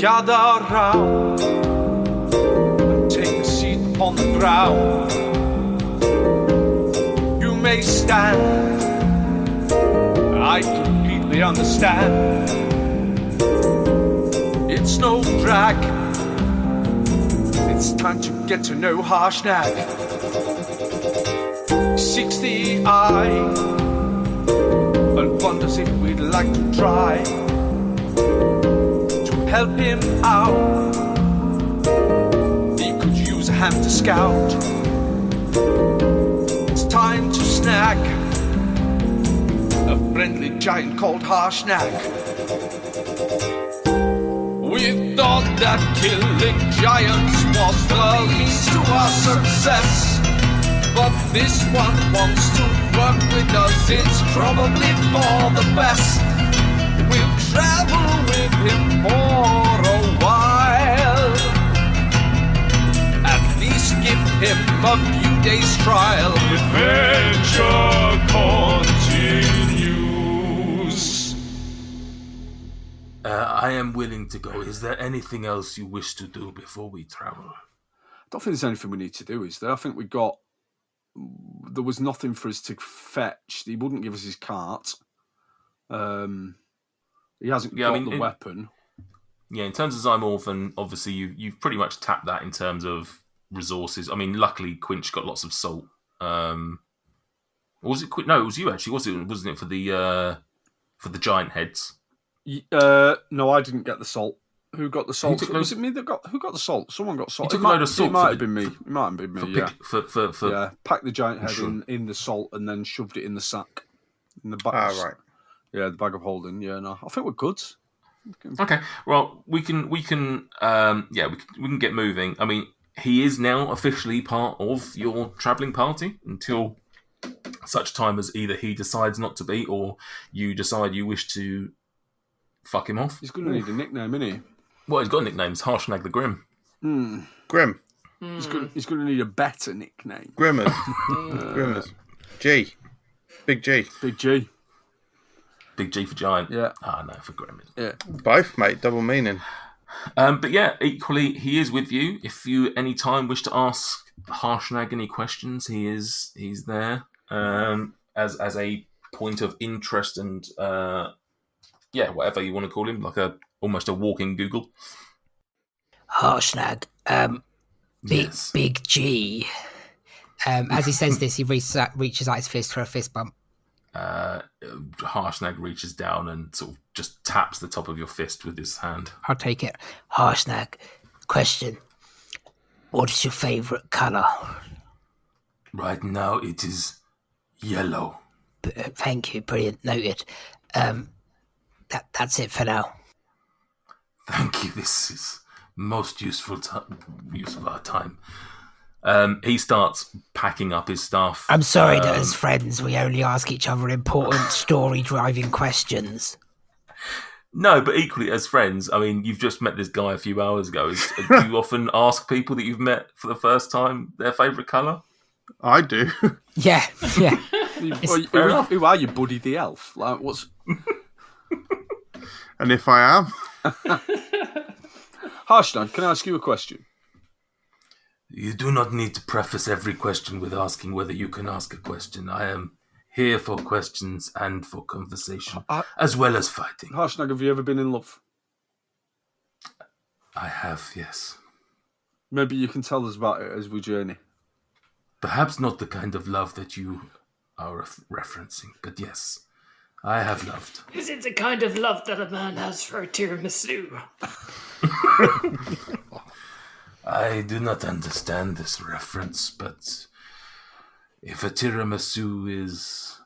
gather round and take a seat on the ground. You may stand, I completely understand. It's no drag, it's time to get to know Harshnag. Seeks the eye and wonders if we'd like to try to help him out. He could use a hand to scout. It's time to snag a friendly giant called Harshnag. We thought that killing giants was the means to our success, but this one wants to work with us, it's probably for the best. We'll travel with him for a while, at least give him a few days trial. Adventure continues. I am willing to go. Is there anything else you wish to do before we travel? I don't think there's anything we need to do, is there? I think there was nothing for us to fetch. He wouldn't give us his cart. He hasn't got the weapon. Yeah, in terms of Zymorphan, obviously you've pretty much tapped that in terms of resources. I mean, luckily Quinch got lots of salt. Was it Quinch? No, it was you actually. Wasn't it for the giant heads? No, I didn't get the salt. Who got the salt? Was it me that got? Who got the salt? Someone got salt. He took a load of salt. It might have been me. It might have been me. Yeah. For packed the giant head in the salt and then shoved it in the sack. In the bag. Right. Yeah, the bag of holding. Yeah, no, I think we're good. Okay. Well, we can get moving. I mean, he is now officially part of your travelling party until such time as either he decides not to be or you decide you wish to fuck him off. He's going to need a nickname, isn't he? Well, he's got a nickname. It's Harshnag the Grim. Grim. He's going to need a better nickname. Grimmers. Grimmers. G. Big G. Big G. Big G for giant. Yeah. No, for Grim. Yeah. Both, mate. Double meaning. But yeah, equally, he is with you. If you any time wish to ask Harshnag any questions, he's there as a point of interest and whatever you want to call him, like almost a walking Google. Harshnag, Yes. Big G. As he says this, he reaches out his fist for a fist bump. Harshnag reaches down and sort of just taps the top of your fist with his hand. I'll take it. Harshnag, question. What is your favourite colour? Right now it is yellow. Thank you, brilliant, noted. That's it for now. Thank you, this is most useful use of our time. He starts packing up his stuff. I'm sorry that as friends we only ask each other important story-driving questions. No, but equally as friends, I mean, you've just met this guy a few hours ago. Do you often ask people that you've met for the first time their favourite colour? I do. Yeah. Who are you, Buddy the Elf? Like, what's... And if I am... Harshnag, can I ask you a question? You do not need to preface every question with asking whether you can ask a question. I am here for questions and for conversation, as well as fighting. Harshnag, have you ever been in love? I have, yes. Maybe you can tell us about it as we journey. Perhaps not the kind of love that you are referencing, but yes, I have loved. Is it the kind of love that a man has for a tiramisu? I do not understand this reference, but if a tiramisu is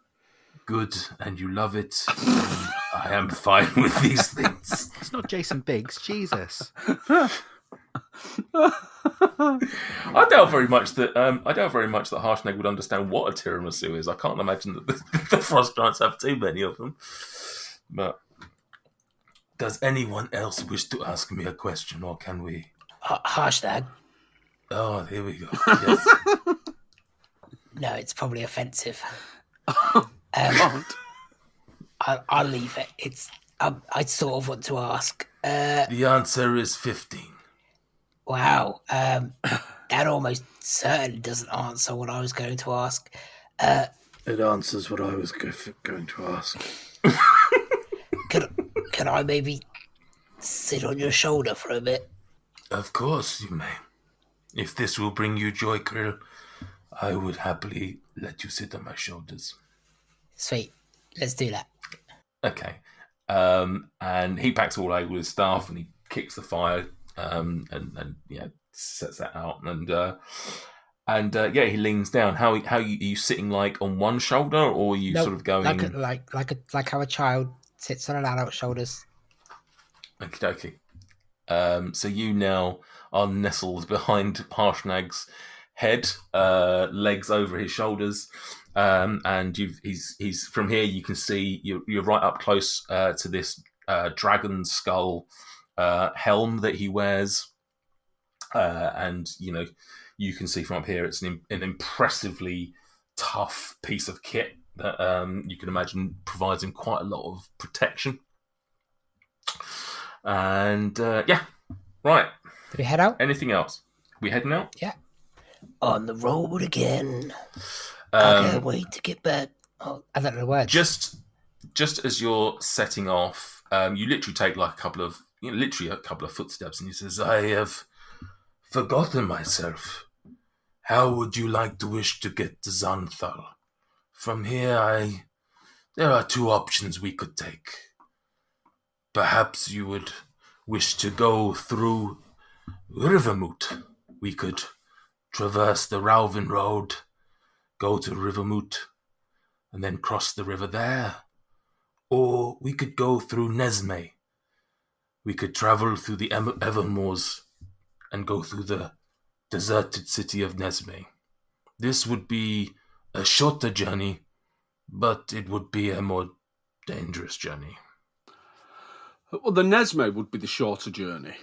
good and you love it, then I am fine with these things. It's not Jason Biggs, Jesus. I doubt very much that Harshnag would understand what a tiramisu is. I can't imagine that the Frost Giants have too many of them. But does anyone else wish to ask me a question, or can we? Harshnag? Oh, here we go. Yes. No, it's probably offensive. Don't. I'll leave it. I sort of want to ask. The answer is 15. Wow. That almost certainly doesn't answer what I was going to ask. It answers what I was going to ask. Can I maybe sit on your shoulder for a bit? Of course you may. If this will bring you joy, Krill, I would happily let you sit on my shoulders. Sweet. Let's do that. Okay. And he packs all over his stuff and he kicks the fire and sets that out. And he leans down. How are you sitting, like on one shoulder, or are you Nope, sort of going like how a child sits on an adult's shoulders? Okay. So you now are nestled behind Harshnag's head, legs over his shoulders, and he's from here. You can see you're right up close to this dragon skull helm that he wears, and you can see from up here it's an impressively tough piece of kit that you can imagine provides him quite a lot of protection. And right. Did we head out? Anything else? We heading out? Yeah. On the road again. I can't wait to get back. Oh, I don't know the words. Just as you're setting off, you literally take like a couple of footsteps, and he says, "I have forgotten myself. How would you like to wish to get to Xanthal? From here, there are two options we could take. Perhaps you would wish to go through Rivermoot. We could traverse the Ralvin Road, go to Rivermoot, and then cross the river there. Or we could go through Nesme. We could travel through the Evermoors and go through the deserted city of Nesme. This would be a shorter journey, but it would be a more dangerous journey." Well, the Nesme would be the shorter journey.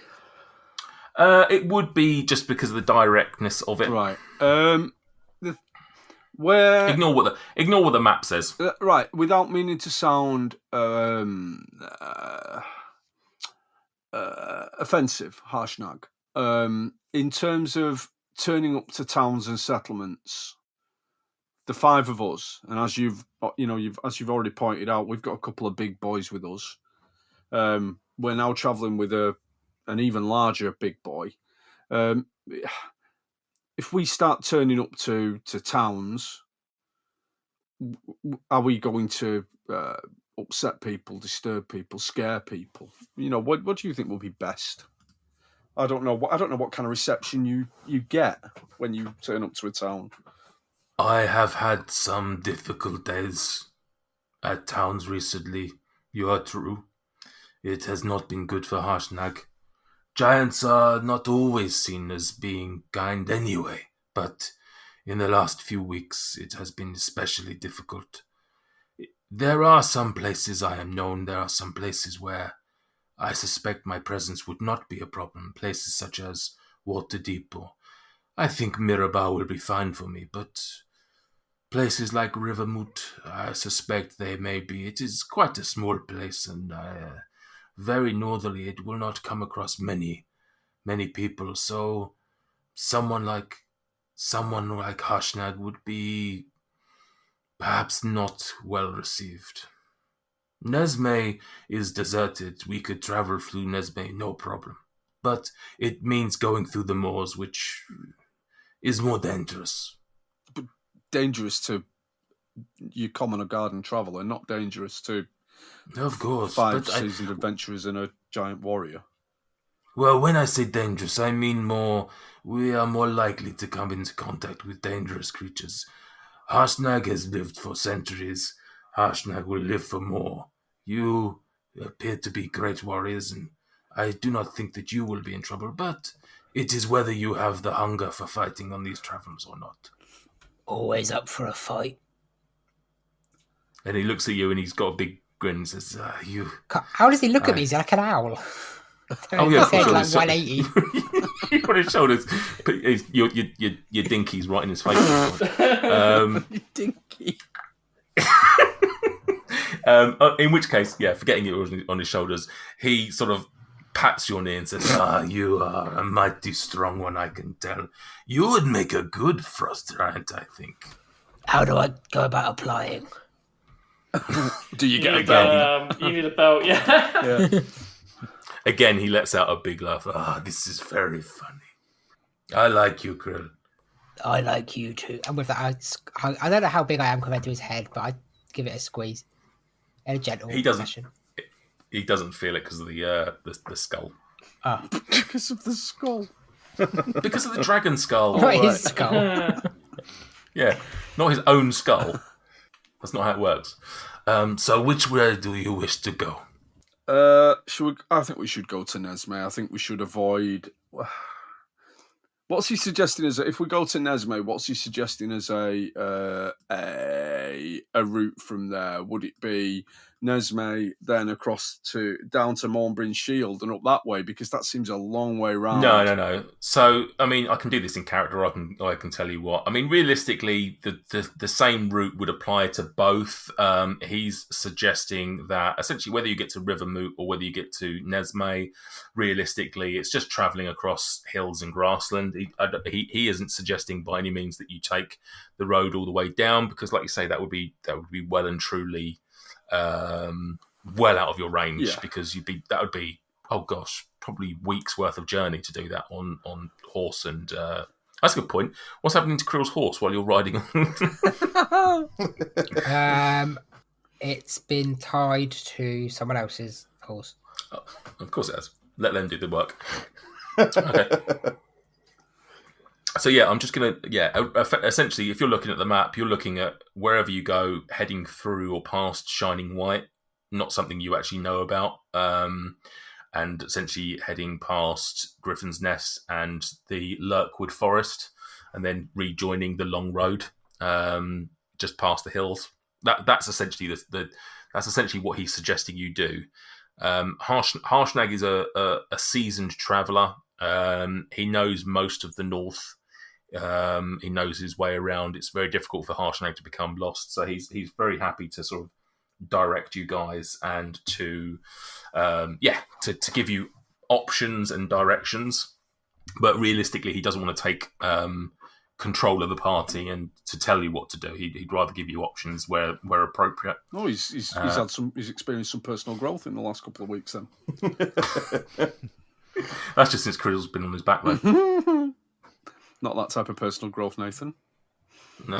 It would be just because of the directness of it. Right. Where Ignore what the map says. right, without meaning to sound offensive, Harshnag. In terms of turning up to towns and settlements, the five of us, and as you've already pointed out, we've got a couple of big boys with us. We're now travelling with an even larger big boy. If we start turning up to towns, are we going to upset people, disturb people, scare people? What do you think will be best? I don't know what kind of reception you get when you turn up to a town. I have had some difficult days at towns recently. You are true. It has not been good for Harshnag. Giants are not always seen as being kind anyway, but in the last few weeks it has been especially difficult. There are some places I am known, there are some places where I suspect my presence would not be a problem, places such as Waterdeep, or I think Mirabah will be fine for me, but places like Rivermoot, I suspect they may be. It is quite a small place, and very northerly. It will not come across many people. So someone like Harshnag would be perhaps not well received. Nesme is deserted. We could travel through Nesme, no problem. But it means going through the moors, which is more dangerous. But dangerous to your common or garden traveller, not dangerous to of course, five seasoned adventurers and a giant warrior. Well, when I say dangerous, I mean we are more likely to come into contact with dangerous creatures. Harshnag has lived for centuries. Harshnag will live for more. You appear to be great warriors, and I do not think that you will be in trouble, but it is whether you have the hunger for fighting on these travels or not. Always up for a fight. And he looks at you and he's got a big grin and says, you... How does he look at me? He's like an owl. Oh, yeah, for sure. Like 180. You're on his shoulders. Your dinky's right in his face. Dinky. In which case, yeah, forgetting it was on his shoulders, he sort of pats your knee and says, you are a mighty strong one, I can tell. You would make a good frost giant, I think. How do I go about applying? Do you get a belt? You need a belt, yeah. Again, he lets out a big laugh. This is very funny. I like you, Krill. I like you too. And with that, I don't know how big I am compared to his head, but I give it a squeeze. In a gentle He doesn't. fashion. He doesn't feel it because of the skull. Oh. Because of the skull. Because of the dragon skull. Not his skull. Yeah, not his own skull. That's not how it works. So which way do you wish to go? I think we should go to Nesme. I think we should avoid. What's he suggesting as if we go to Nesme? What's he suggesting as a route from there? Would it be Nesme, then across down to Mornbryn Shield and up that way? Because that seems a long way round. No. So I mean, I can do this in character, or I can tell you what. I mean, realistically, the same route would apply to both. He's suggesting that essentially, whether you get to Rivermoot or whether you get to Nesme, realistically, it's just travelling across hills and grassland. He isn't suggesting by any means that you take the road all the way down, because, like you say, that would be well and truly well out of your range, because that would be probably weeks worth of journey to do that on horse. And that's a good point. What's happening to Krill's horse while you're riding? It's been tied to someone else's horse. Oh, of course it has. Let them do the work. Okay. So yeah, I'm just gonna essentially, if you're looking at the map, you're looking at wherever you go, heading through or past Shining White, not something you actually know about, and essentially heading past Griffin's Nest and the Lurkwood Forest, and then rejoining the long road just past the hills. That's essentially that's essentially what he's suggesting you do. Harshnag is a seasoned traveller. He knows most of the north. He knows his way around. It's very difficult for Harshnag to become lost, so he's very happy to sort of direct you guys and to give you options and directions. But realistically, he doesn't want to take control of the party and to tell you what to do. He'd rather give you options where appropriate. Oh, he's experienced some personal growth in the last couple of weeks. Then that's just since Krill's been on his back, though. Not that type of personal growth, Nathan. No.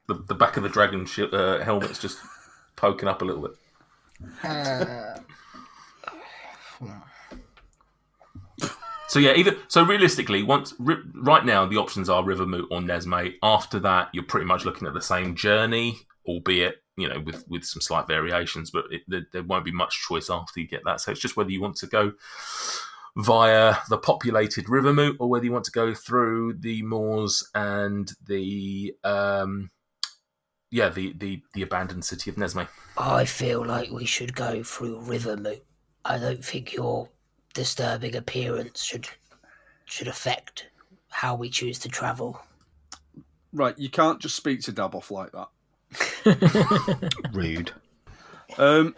The back of the dragon helmet's just poking up a little bit. So yeah, realistically, right now the options are Rivermoot or Nesme. After that, you're pretty much looking at the same journey, albeit with some slight variations. But there won't be much choice after you get that. So it's just whether you want to go via the populated Rivermoot or whether you want to go through the moors and the abandoned city of Nesme. I feel like we should go through Rivermoot. I don't think your disturbing appearance should affect how we choose to travel. Right, you can't just speak to Daboff like that. Rude. I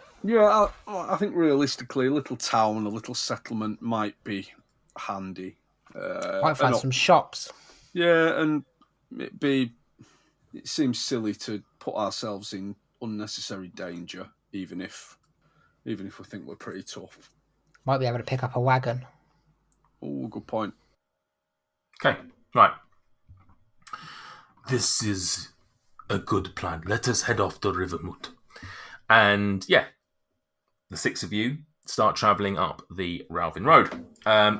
think realistically, a little town, a little settlement might be handy. Might find some shops. Yeah, and it seems silly to put ourselves in unnecessary danger, even if we think we're pretty tough. Might be able to pick up a wagon. Oh, good point. Okay, right. This is a good plan. Let us head off to Rivermoot. And yeah, the six of you start travelling up the Ralvin Road.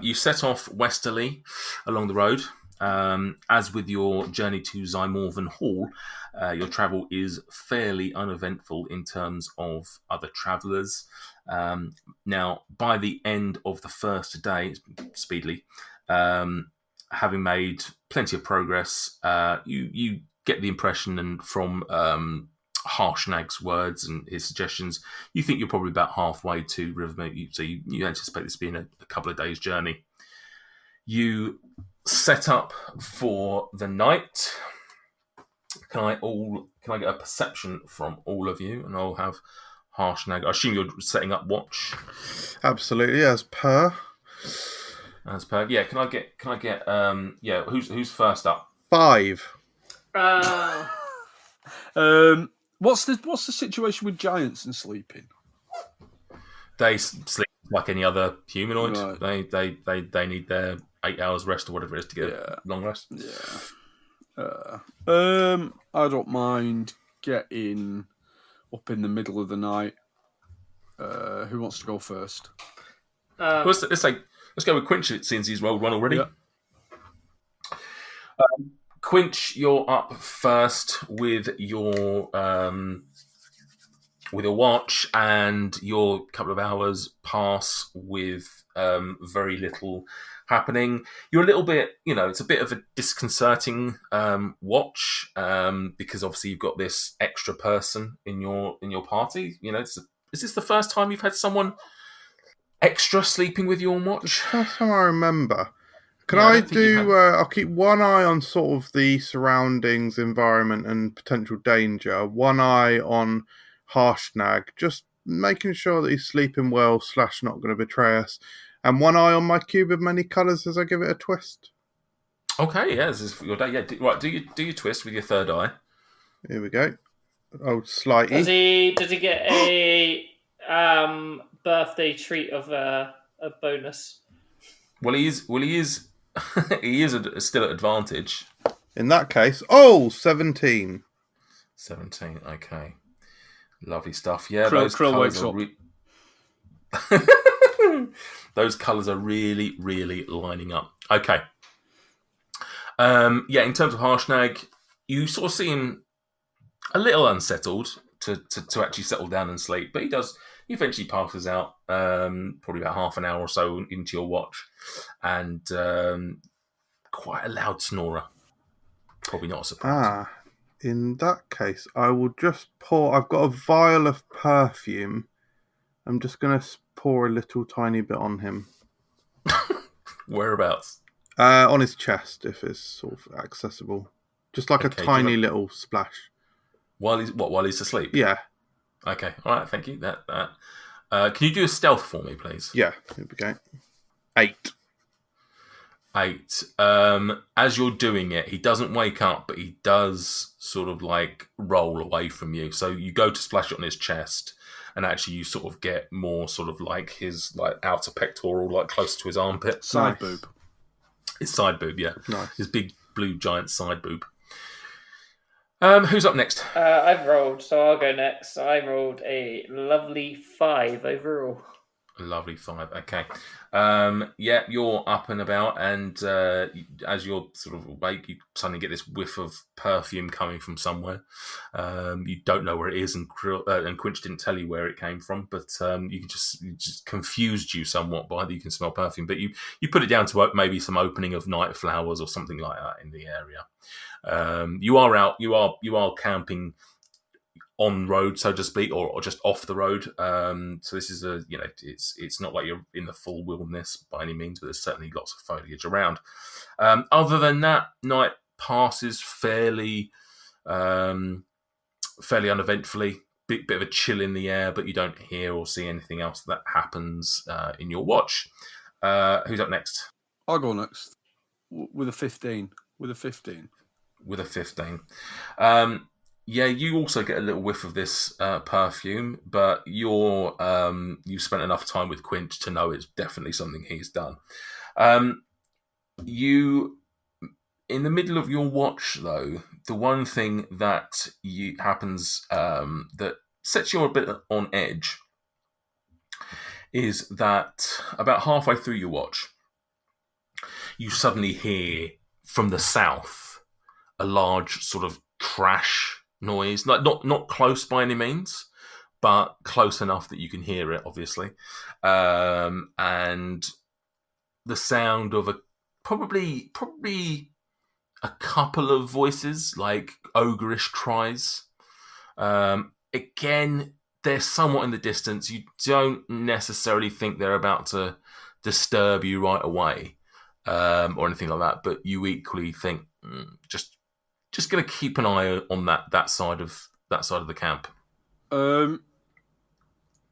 You set off westerly along the road. As with your journey to Zymorvan Hall, your travel is fairly uneventful in terms of other travellers. Now, by the end of the first day, speedily, having made plenty of progress, you get the impression, and from Harshnag's words and his suggestions, you think you're probably about halfway to Rivermoot, so you anticipate this being a couple of days' journey. You set up for the night. can I get a perception from all of you, and I'll have Harshnag. I assume you're setting up watch. Absolutely, as per. Yeah. Can I get? Who's first up? 5. What's the situation with giants and sleeping? They sleep like any other humanoid. Right. They need their 8 hours rest or whatever it is to get a long rest. Yeah. I don't mind getting up in the middle of the night. Who wants to go first? Let's go with Quinch since he's rolled one already. Yeah. Quinch, you're up first with your watch, and your couple of hours pass with very little happening. You're a little bit, it's a bit of a disconcerting watch because obviously you've got this extra person in your party. Is this the first time you've had someone extra sleeping with you on watch? First time I remember. Can I do? I'll keep one eye on sort of the surroundings, environment, and potential danger. One eye on Harshnag, just making sure that he's sleeping well / not going to betray us. And one eye on my cube of many colours as I give it a twist. Okay, yeah, this is your day. Yeah, right. Do your twist with your third eye. Here we go. Oh, slightly. Does he get a birthday treat of a bonus? Well, he is he is still at advantage. In that case, 17. 17. Okay, lovely stuff. Yeah, Krill wakes up. Those colours are really, really lining up. Okay. In terms of Harshnag, you sort of see him a little unsettled to actually settle down and sleep, but he eventually passes out, probably about half an hour or so into your watch, and quite a loud snorer. Probably not a surprise. In that case, I will just pour. I've got a vial of perfume. I'm just going to pour a little tiny bit on him. Whereabouts? On his chest, if it's sort of accessible. Just like a tiny little splash. While he's asleep? Yeah. Okay, all right, thank you. Can you do a stealth for me, please? Yeah, here we go. 8. 8. As you're doing it, he doesn't wake up, but he does sort of like roll away from you. So you go to splash it on his chest, and actually you sort of get more sort of like his like outer pectoral, like close to his armpit. Side boob. His side boob, yeah. Nice. His big blue giant side boob. Who's up next? I've rolled, so I'll go next. I rolled a lovely 5 overall. A lovely 5. Okay. You're up and about, and as you're sort of awake, you suddenly get this whiff of perfume coming from somewhere. You don't know where it is, and Quinch didn't tell you where it came from, but it just confused you somewhat by that you can smell perfume. But you put it down to maybe some opening of night flowers or something like that in the area. You are camping on road, so to speak, or just off the road. So this is it's not like you're in the full wilderness by any means, but there's certainly lots of foliage around. Other than that, night passes fairly uneventfully. Bit of a chill in the air, but you don't hear or see anything else that happens in your watch. Who's up next? I'll go next with a 15. With a 15. You also get a little whiff of this perfume, but you've spent enough time with Quint to know it's definitely something he's done. You, in the middle of your watch, though, the one thing that happens that sets you a bit on edge is that about halfway through your watch, you suddenly hear from the south a large sort of crash noise, like not close by any means, but close enough that you can hear it, obviously, and the sound of probably a couple of voices, like ogreish cries. Again, they're somewhat in the distance. You don't necessarily think they're about to disturb you right away, or anything like that, but you equally think, just just going to keep an eye on that side of the camp.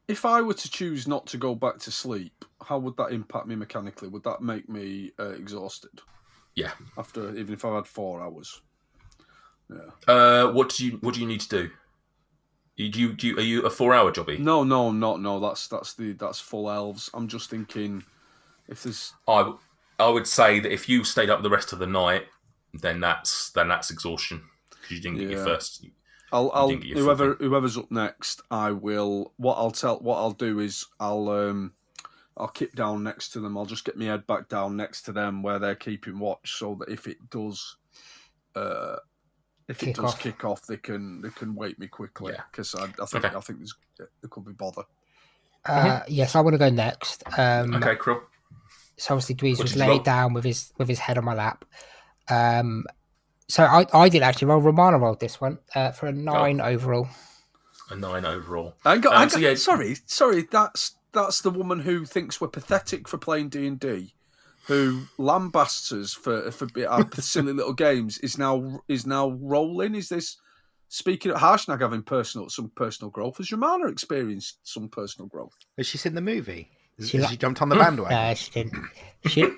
If I were to choose not to go back to sleep, how would that impact me mechanically? Would that make me exhausted? Yeah. Even if I had 4 hours. Yeah. What do you need to do? Are you a 4-hour jobby? No. That's full elves. I'm just thinking, if there's. I would say that if you stayed up the rest of the night, then that's exhaustion because you didn't get your first. Whoever's up next, I will. What I'll do is I'll keep down next to them. I'll just get my head back down next to them where they're keeping watch, so that if it does kick off, they can wake me quickly. Because I think there could be bother. Yes, I want to go next. Okay, cool. So obviously Dweez was laid down with his head on my lap. So I did actually roll. Romana rolled this one for a 9 overall. A 9 overall. Sorry. That's the woman who thinks we're pathetic for playing D&D, who lambasts us for our silly little games. Is now rolling. Is this speaking of Harshnag having some personal growth? Has Romana experienced some personal growth? Has she seen the movie? Has she jumped on the bandwagon? No, she didn't. She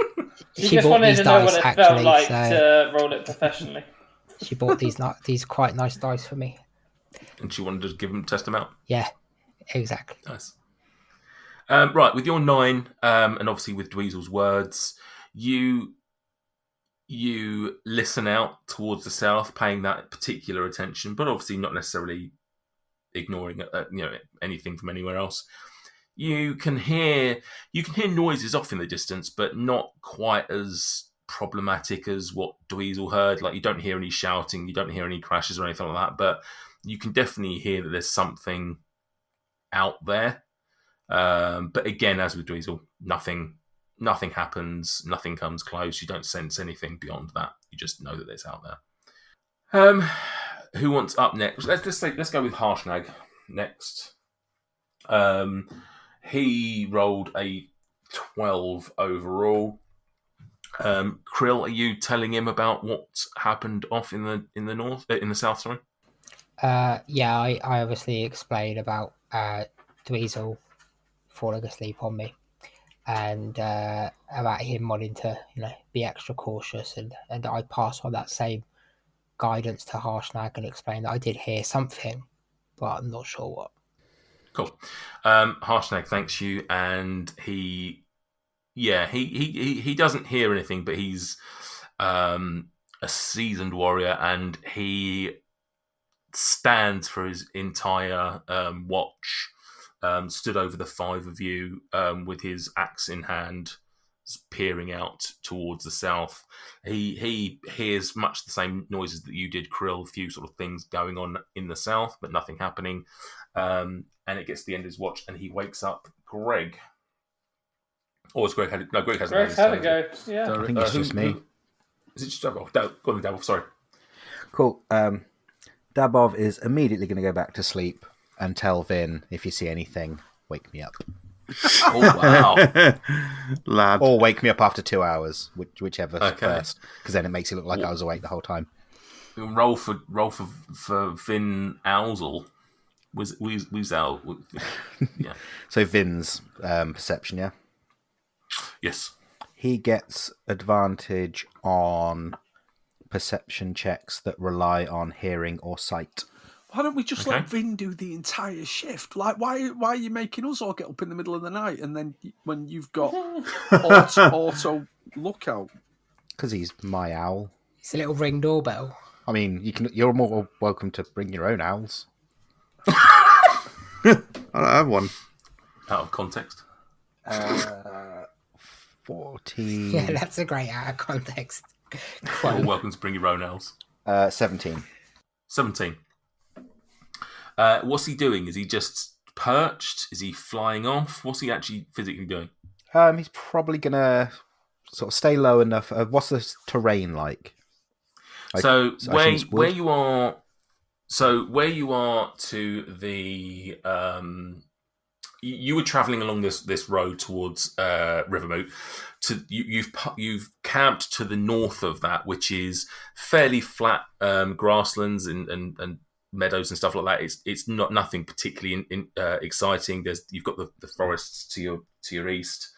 just bought wanted these to know dice, what it actually, felt like so to roll it professionally. she bought these quite nice dice for me. And she wanted to test them out. Yeah, exactly. Nice. Right, with your 9, and obviously with Dweezil's words, you listen out towards the south, paying that particular attention, but obviously not necessarily ignoring anything from anywhere else. You can hear noises off in the distance, but not quite as problematic as what Dweezil heard. Like, you don't hear any shouting, you don't hear any crashes or anything like that, but you can definitely hear that there's something out there. But again, as with Dweezil, nothing happens, nothing comes close. You don't sense anything beyond that. You just know that it's out there. Who wants up next? Let's go with Harshnag next. He rolled a 12 overall. Krill, are you telling him about what happened off in the south? Sorry. Yeah, I obviously explained about Dweezil falling asleep on me, and about him wanting to, be extra cautious, and I pass on that same guidance to Harshnag and explain that I did hear something, but I'm not sure what. Cool. Harshnag thanks you, and he doesn't hear anything, but he's a seasoned warrior, and he stands for his entire watch, stood over the 5 of you with his axe in hand, peering out towards the south. He hears much the same noises that you did, Krill, a few sort of things going on in the south, but nothing happening. And it gets to the end of his watch, and he wakes up Greg. Or is Greg had it? No, Greg hasn't. Greg's had a go. Yeah. I think it's just me. Is it just Dabov? Go on, Dabov, sorry. Cool. Dabov is immediately going to go back to sleep and tell Vin, if you see anything, wake me up. Oh, wow. Lad. Or wake me up after 2 hours, whichever first, because then it makes it look like I was awake the whole time. Roll for Vin Owsel. Weasel. Yeah. So Vin's perception, yeah? Yes. He gets advantage on perception checks that rely on hearing or sight. Why don't we just let Vin do the entire shift? Like, why are you making us all get up in the middle of the night, and then when you've got auto lookout? Because he's my owl. It's a little ring doorbell. I mean, you're more welcome to bring your own owls. I don't have one. Out of context. 14. Yeah, that's a great out of context. You're welcome to bring your own owls. 17. 17. What's he doing? Is he just perched? Is he flying off? What's he actually physically doing? He's probably going to sort of stay low enough. What's the terrain like? Where you are to the you were travelling along this road towards Rivermoot. You've camped to the north of that, which is fairly flat grasslands and meadows and stuff like that. It's not nothing particularly exciting. You've got the forests to your east,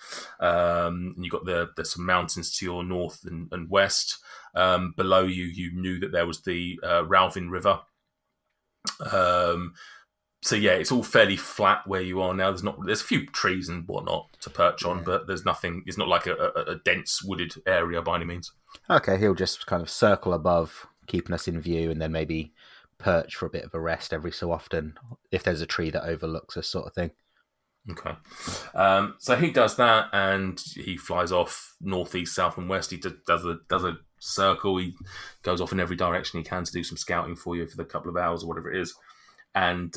and you've got there's some mountains to your north and west. Below you knew that there was the Ralvin River. So yeah, it's all fairly flat where you are now. There's a few trees and whatnot to perch on, but there's nothing. It's not like a dense wooded area by any means. Okay, he'll just kind of circle above, keeping us in view, and then maybe perch for a bit of a rest every so often if there's a tree that overlooks us, sort of thing. Okay, so he does that, and he flies off northeast, south, and west. He does a circle. He goes off in every direction he can to do some scouting for you for the couple of hours or whatever it is. And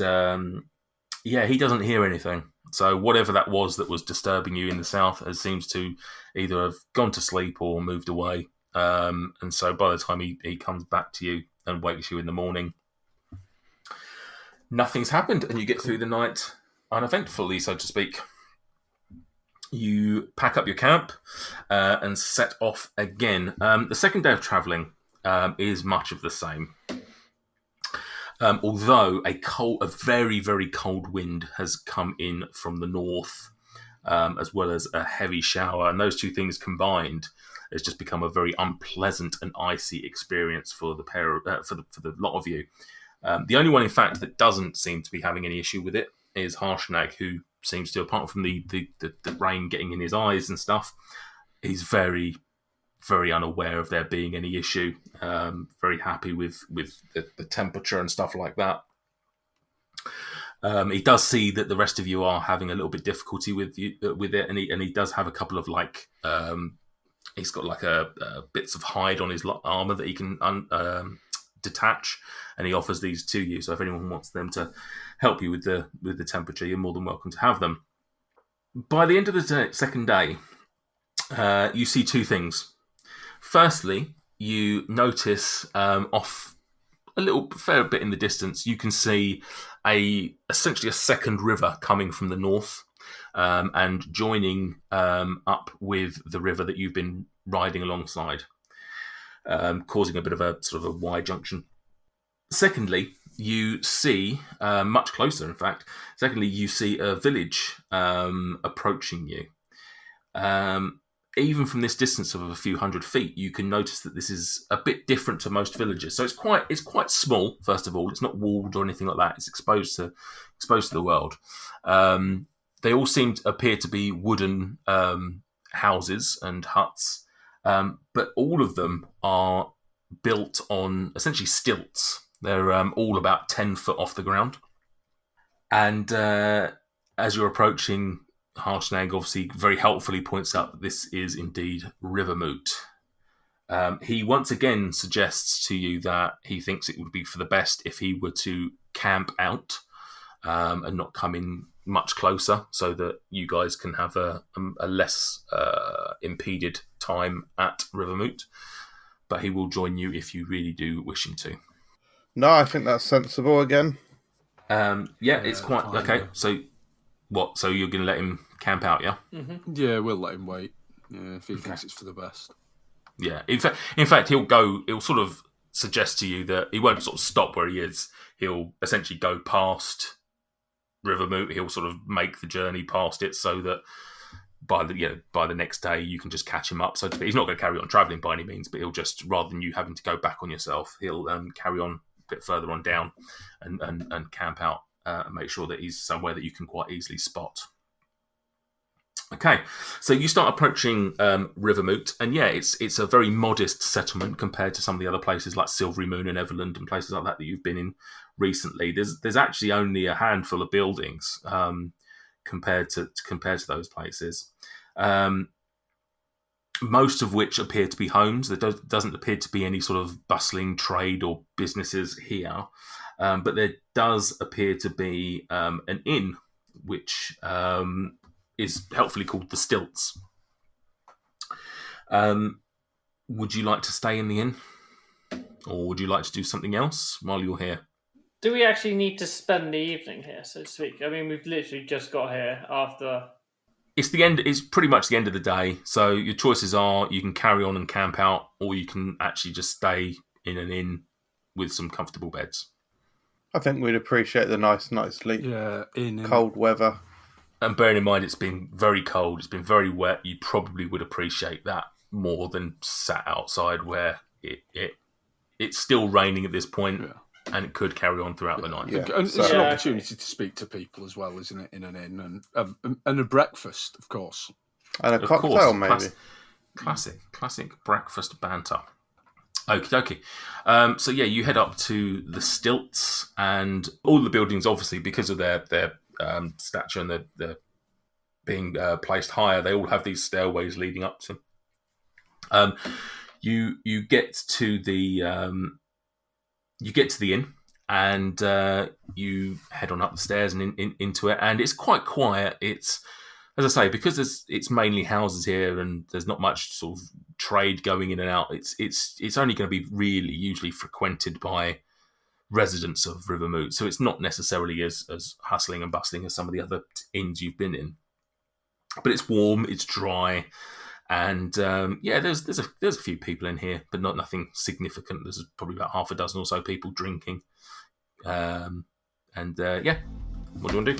he doesn't hear anything. So whatever that was disturbing you in the south seems to either have gone to sleep or moved away. And so by the time he comes back to you and wakes you in the morning, nothing's happened, and you get through the night uneventfully, so to speak. You pack up your camp and set off again. The second day of travelling is much of the same. Although a very, very cold wind has come in from the north, as well as a heavy shower, and those two things combined has just become a very unpleasant and icy experience for the for the lot of you. The only one, in fact, that doesn't seem to be having any issue with it is Harshnag, who seems to, apart from the rain getting in his eyes and stuff, he's very, very unaware of there being any issue. Very happy with the temperature and stuff like that. He does see that the rest of you are having a little bit difficulty with it, and he does have a couple of he's got like bits of hide on his armor that he can detach, and he offers these to you. So if anyone wants them to help you with the temperature, you're more than welcome to have them. By the end of the second day, you see two things. Firstly, you notice off a fair bit in the distance, you can see essentially a second river coming from the north and joining up with the river that you've been riding alongside, causing a bit of a sort of a Y junction. Secondly, you see, much closer in fact, you see a village approaching you. Even from this distance of a few hundred feet, you can notice that this is a bit different to most villages. So it's quite small. First of all, it's not walled or anything like that. It's exposed to the world. They all appear to be wooden houses and huts, but all of them are built on essentially stilts. They're all about 10 foot off the ground. And as you're approaching, Harshnag obviously very helpfully points out that this is indeed Rivermoot. He once again suggests to you that he thinks it would be for the best if he were to camp out and not come in much closer, so that you guys can have a less impeded time at Rivermoot. But he will join you if you really do wish him to. No, I think that's sensible again. It's quite fine, okay. Yeah. So what? So you're going to let him camp out, yeah? Mm-hmm. Yeah, we'll let him wait. Yeah, if he thinks it's for the best. Yeah. In fact, he'll sort of suggest to you that he won't sort of stop where he is. He'll essentially go past Rivermoot. He'll sort of make the journey past it, so that by the next day you can just catch him up. So he's not going to carry on travelling by any means, but he'll just, rather than you having to go back on yourself, he'll carry on a bit further on down and camp out and make sure that he's somewhere that you can quite easily spot. Okay, so you start approaching Rivermoot, and it's a very modest settlement compared to some of the other places like Silvery Moon and Everland and places like that you've been in recently. There's actually only a handful of buildings compared to those places, most of which appear to be homes. There doesn't appear to be any sort of bustling trade or businesses here, but there does appear to be an inn, which is helpfully called the Stilts. Would you like to stay in the inn, or would you like to do something else while you're here? Do we actually need to spend the evening here, so to speak? I mean, we've literally just got here after... It's the end. It's pretty much the end of the day. So your choices are you can carry on and camp out, or you can actually just stay in an inn with some comfortable beds. I think we'd appreciate the nice night's sleep. Yeah, in Cold weather. And bearing in mind it's been very cold, it's been very wet, you probably would appreciate that more than sat outside where it's still raining at this point, and it could carry on throughout the night. Yeah. And it's an opportunity to speak to people as well, isn't it, in an inn, and a breakfast, of course. And a cocktail, maybe. Classic breakfast banter. Okie dokie. So yeah, you head up to the stilts, and all the buildings, obviously, because of their stature and they're being placed higher, they all have these stairways leading up to. You get to the inn, and you head on up the stairs and into it, and it's quite quiet. It's, as I say, because it's mainly houses here, and there's not much sort of trade going in and out. It's only going to be really usually frequented by residents of Rivermoot, so it's not necessarily as hustling and bustling as some of the other inns you've been in. But it's warm, it's dry, and there's a few people in here, but nothing significant. There's probably about half a dozen or so people drinking. What do you want to do?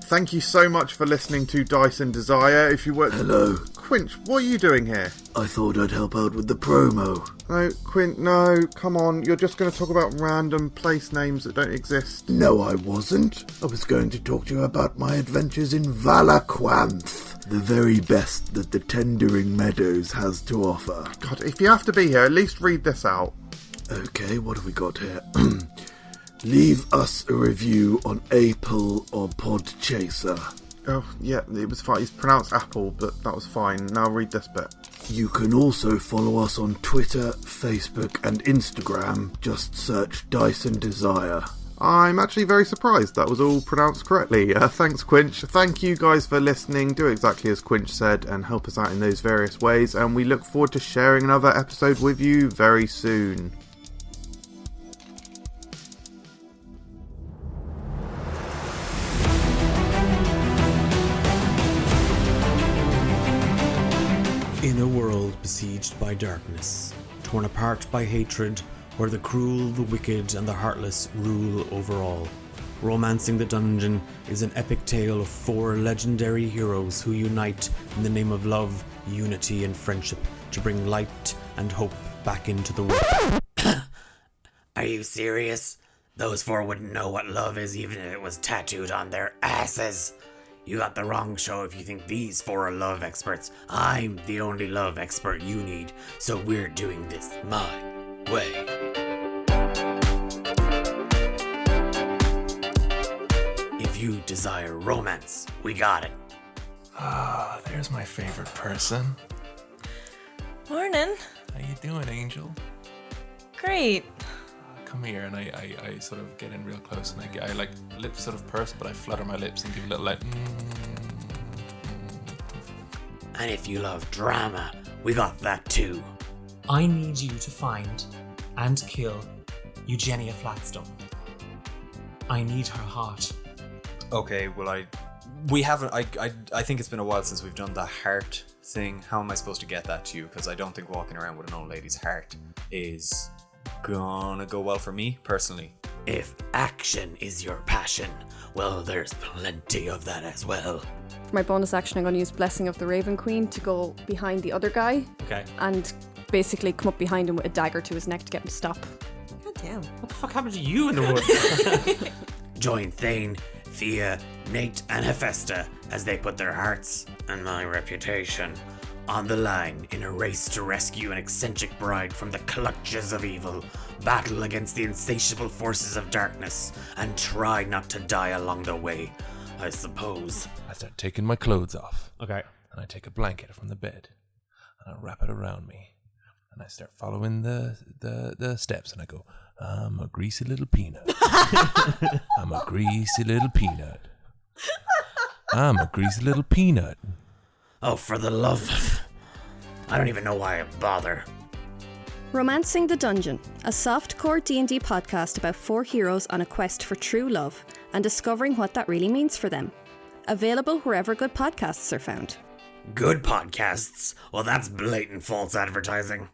Thank you so much for listening to Dice and Desire. If you were... Hello. Quinch, what are you doing here? I thought I'd help out with the promo. No, Quint, no, come on. You're just going to talk about random place names that don't exist. No, I wasn't. I was going to talk to you about my adventures in Valaquanth, the very best that the Tendering Meadows has to offer. God, if you have to be here, at least read this out. Okay, what have we got here? Leave us a review on Apple or Podchaser. Oh, yeah, it was fine. It's pronounced Apple, but that was fine. Now read this bit. You can also follow us on Twitter, Facebook and Instagram. Just search Dice and Desire. I'm actually very surprised that was all pronounced correctly. Thanks, Quinch. Thank you guys for listening. Do exactly as Quinch said and help us out in those various ways. And we look forward to sharing another episode with you very soon. In a world besieged by darkness, torn apart by hatred, where the cruel, the wicked, and the heartless rule over all, Romancing the Dungeon is an epic tale of 4 legendary heroes who unite in the name of love, unity, and friendship to bring light and hope back into the world. Are you serious? Those 4 wouldn't know what love is even if it was tattooed on their asses. You got the wrong show if you think these 4 are love experts. I'm the only love expert you need, so we're doing this my way. If you desire romance, we got it. Ah, there's my favorite person. Morning. How you doing, Angel? Great. Come here, and I sort of get in real close, and I like lip sort of purse, but I flutter my lips and give a little like. And if you love drama, we got that too. I need you to find and kill Eugenia Flatstone. I need her heart. Okay, well we haven't. I think it's been a while since we've done the heart thing. How am I supposed to get that to you? Because I don't think walking around with an old lady's heart is gonna go well for me personally. If action is your passion, well, there's plenty of that as well. For my bonus action, I'm going to use Blessing of the Raven Queen to go behind the other guy. Okay. And basically come up behind him with a dagger to his neck to get him to stop. God damn. What the fuck happened to you in the woods? Join Thane, Thea, Nate, and Hephaestus as they put their hearts and my reputation on the line in a race to rescue an eccentric bride from the clutches of evil, battle against the insatiable forces of darkness, and try not to die along the way, I suppose. I start taking my clothes off. Okay. And I take a blanket from the bed, and I wrap it around me, and I start following the steps, and I go, I'm a greasy little peanut. I'm a greasy little peanut. I'm a greasy little peanut. Oh, for the love of... I don't even know why I bother. Romancing the Dungeon, a soft-core D&D podcast about 4 heroes on a quest for true love and discovering what that really means for them. Available wherever good podcasts are found. Good podcasts? Well, that's blatant false advertising.